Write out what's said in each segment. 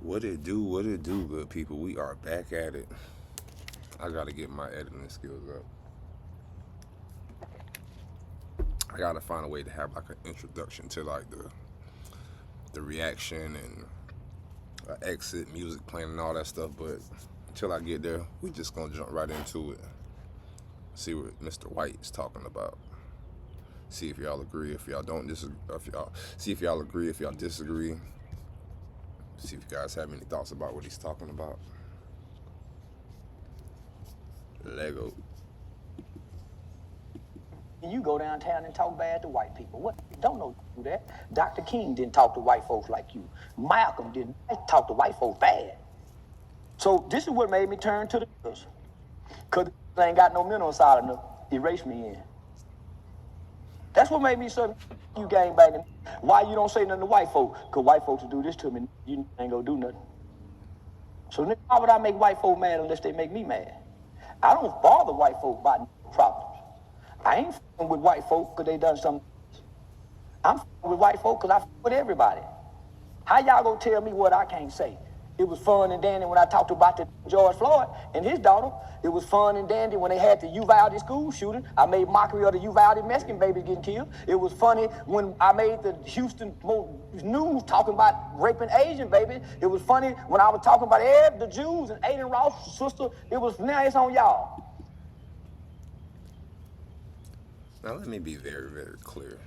What it do, good people? We are back at it. I gotta get my editing skills up. I gotta find a way to have like an introduction to like the reaction and exit, music playing and all that stuff. But until I get there, we just gonna jump right into it. See what Mr. White is talking about. See if y'all agree, if y'all don't disagree, if y'all agree, if y'all disagree. See if you guys have any thoughts about what he's talking about. Lego. You go downtown and talk bad to white people. What? Don't know do that. Dr. King didn't talk to white folks like you. Malcolm didn't talk to white folks bad. So this is what made me turn to the news. Because they ain't got no mineral solid enough. Erase me in. That's what made me say you gang banging. Why you don't say nothing to white folks? Because white folks will do this to me. You ain't gonna do nothing. So why would I make white folk mad unless they make me mad? I don't bother white folk about problems. I ain't f***ing with white folk because they done something. I'm f***ing with white folk because I f*** with everybody. How y'all gonna tell me what I can't say? It was fun and dandy when I talked about the George Floyd and his daughter. It was fun and dandy when they had the Uvalde school shooting. I made mockery of the Uvalde Mexican babies getting killed. It was funny when I made the Houston news talking about raping Asian babies. It was funny when I was talking about the Jews and Aiden Ross' sister. Now it's on y'all. Now let me be very, very clear.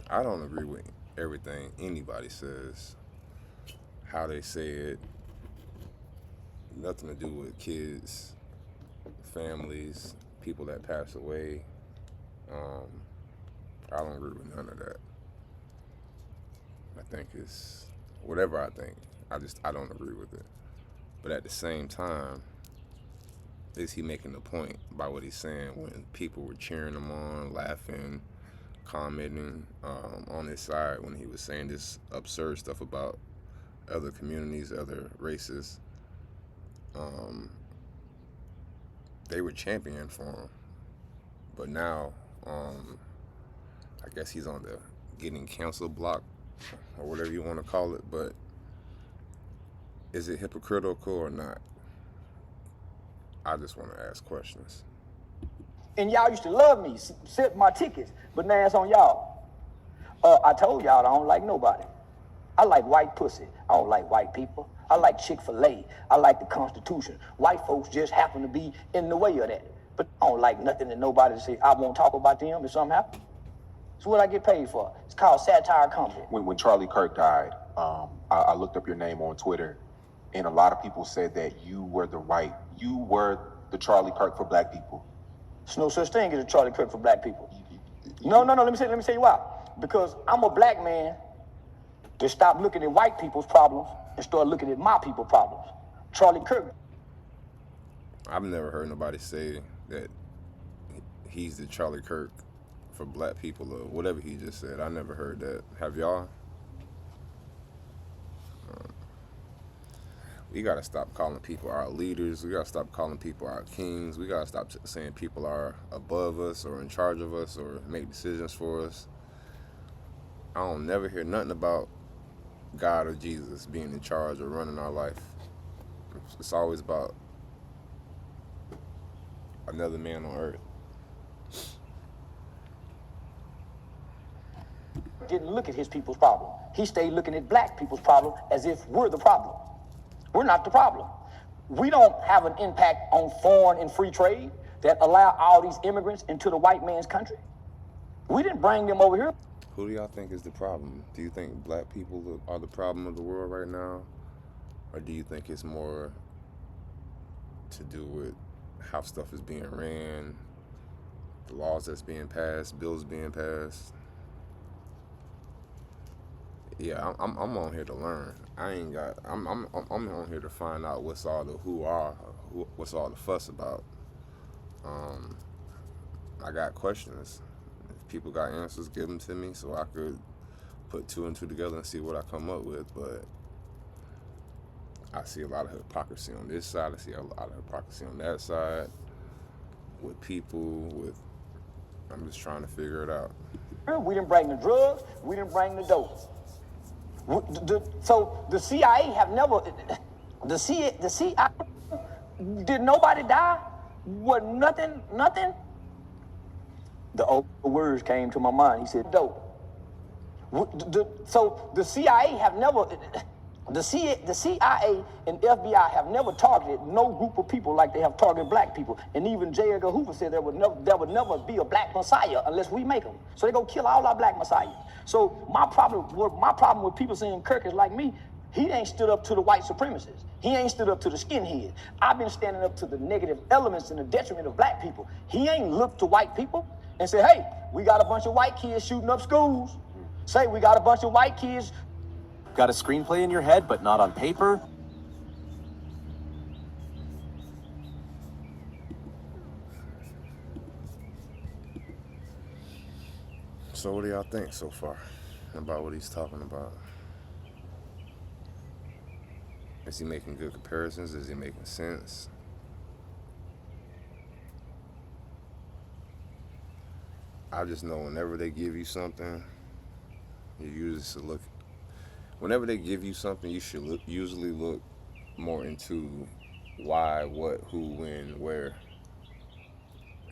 I don't agree with everything anybody says. How they say it, nothing to do with kids, families, people that pass away. I don't agree with none of that. I think it's whatever I think. I don't agree with it. But at the same time, is he making the point by what he's saying when people were cheering him on, laughing, commenting on his side when he was saying this absurd stuff about other communities, other races? They were championing for him. But now, I guess he's on the getting canceled block or whatever you want to call it. But is it hypocritical or not? I just want to ask questions. And y'all used to love me, sent my tickets, but now it's on y'all. I told y'all I don't like nobody. I like white pussy. I don't like white people. I like Chick-fil-A. I like the Constitution. White folks just happen to be in the way of that. But I don't like nothing that nobody say, I won't talk about them if something happens. It's what I get paid for. It's called satire comedy. When Charlie Kirk died, I looked up your name on Twitter, and a lot of people said that you were the Charlie Kirk for black people. There's no such thing as a Charlie Kirk for black people. No. Let me tell you why. Because I'm a black man to stop looking at white people's problems and start looking at my people's problems. Charlie Kirk. I've never heard nobody say that he's the Charlie Kirk for black people or whatever he just said. I never heard that. Have y'all? We gotta stop calling people our leaders. We gotta stop calling people our kings. We gotta stop saying people are above us or in charge of us or make decisions for us. I don't never hear nothing about God or Jesus being in charge or running our life. It's always about another man on earth. Didn't look at his people's problem. He stayed looking at black people's problem as if we're the problem. We're not the problem. We don't have an impact on foreign and free trade that allow all these immigrants into the white man's country. We didn't bring them over here. Who do y'all think is the problem? Do you think black people are the problem of the world right now? Or do you think it's more to do with how stuff is being ran, the laws that's being passed, bills being passed? Yeah, I'm on here to learn. I'm on here to find out what's all the what's all the fuss about. I got questions. If people got answers, give them to me so I could put two and two together and see what I come up with. But I see a lot of hypocrisy on this side. I see a lot of hypocrisy on that side with people. I'm just trying to figure it out. We didn't bring the drugs. We didn't bring the dope. So the CIA have never, the CIA, did nobody die? What, nothing? The old words came to my mind. He said, dope. So the CIA have never, the CIA and FBI have never targeted no group of people like they have targeted black people. And even J. Edgar Hoover said there would never be a black messiah unless we make them. So they go kill all our black messiahs. So my problem with people saying Kirk is like me, he ain't stood up to the white supremacists. He ain't stood up to the skinheads. I've been standing up to the negative elements and the detriment of black people. He ain't looked to white people and said, hey, we got a bunch of white kids shooting up schools. Say we got a bunch of white kids. Got a screenplay in your head, but not on paper? So what do y'all think so far about what he's talking about? Is he making good comparisons? Is he making sense? I just know whenever they give you something, whenever they give you something, you should usually look more into why, what, who, when, where,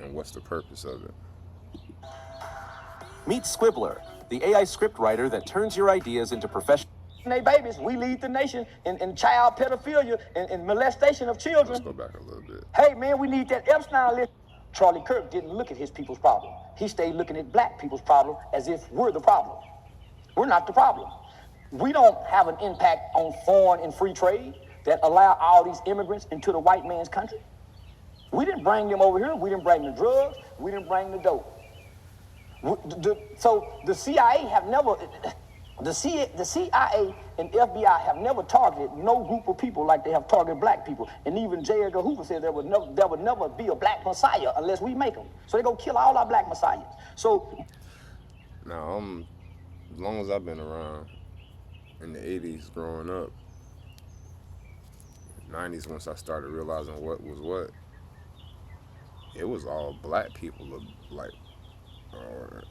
and what's the purpose of it. Meet Squibbler, the AI scriptwriter that turns your ideas into professional. They babies, we lead the nation in child pedophilia and molestation of children. Let's go back a little bit. Hey man, we need that Epstein list. Charlie Kirk didn't look at his people's problem. He stayed looking at black people's problem as if we're the problem. We're not the problem. We don't have an impact on foreign and free trade that allow all these immigrants into the white man's country. We didn't bring them over here. We didn't bring the drugs. We didn't bring the dope. So the CIA have never, the CIA and FBI have never targeted no group of people like they have targeted black people. And even J. Edgar Hoover said there would never be a black messiah unless we make them. So they go kill all our black messiahs. So now, as long as I've been around, in the 80s growing up, 90s once I started realizing what was what, it was all black people like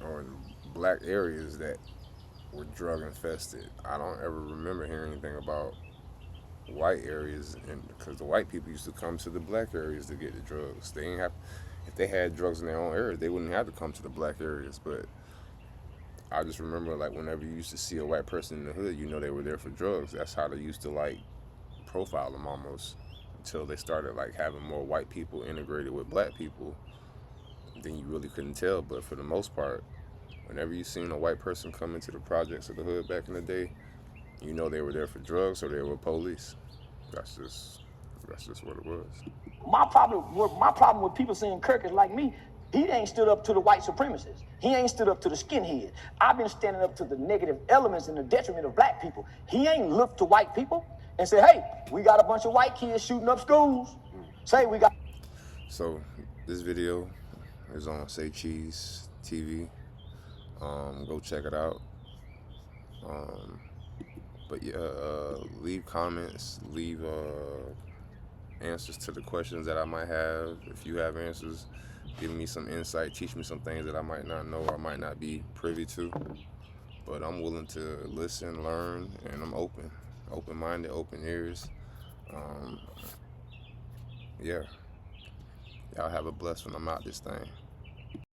or in black areas that were drug infested. I don't ever remember hearing anything about white areas, and because the white people used to come to the black areas to get the drugs. They didn't have, if they had drugs in their own area, they wouldn't have to come to the black areas. But I just remember, like, whenever you used to see a white person in the hood, you know they were there for drugs. That's how they used to, like, profile them almost, until they started, like, having more white people integrated with black people. Then you really couldn't tell. But for the most part, whenever you seen a white person come into the projects of the hood back in the day, you know they were there for drugs or they were police. That's just what it was. My problem with people saying Kirk is like me, he ain't stood up to the white supremacists. He ain't stood up to the skinheads. I've been standing up to the negative elements and the detriment of black people. He ain't looked to white people and said, hey, we got a bunch of white kids shooting up schools. Say we got. So this video is on SayCheese TV. Go check it out. But yeah, leave comments, leave answers to the questions that I might have. If you have answers, give me some insight, teach me some things that I might not know or I might not be privy to. But I'm willing to listen, learn, and I'm open-minded, open ears. Yeah, y'all have a blessed one. I'm out this thing.